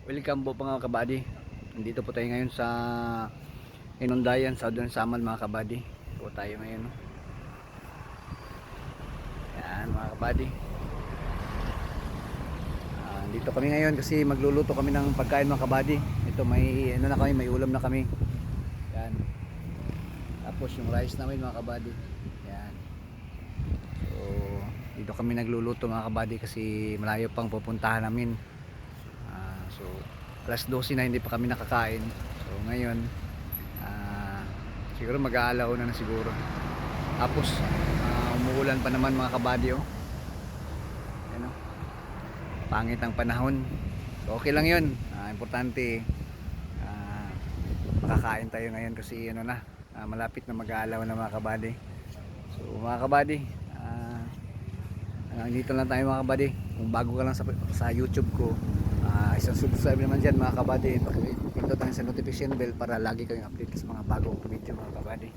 Welcome po mga kabady. Nandito po tayo ngayon sa Inundayan, Southern Samar mga kabady. Po tayo ngayon. No? Yan mga kabady. Dito kami ngayon kasi magluluto kami ng pagkain mga kabady. Ito may ano na kami, may ulam na kami. Yan. Tapos yung rice namin mga kabady. Yan. So dito kami nagluluto mga kabady kasi malayo pang pupuntahan namin. So alas 12 na hindi pa kami nakakain. So ngayon siguro mag-aalaw na siguro. Tapos umuulan pa naman mga kabady oh. Ano? Pangit ang panahon. So okay lang 'yun. Importante makakain tayo ngayon kasi ano na malapit na mag-aalaw na mga kabady. So mga kabady, dito lang tayo mga kabady. Kung bago ka lang sa YouTube ko, isang subscribe naman dyan mga kabady. Pindot lang sa notification bell para lagi kayong update sa mga bagong video mga kabady.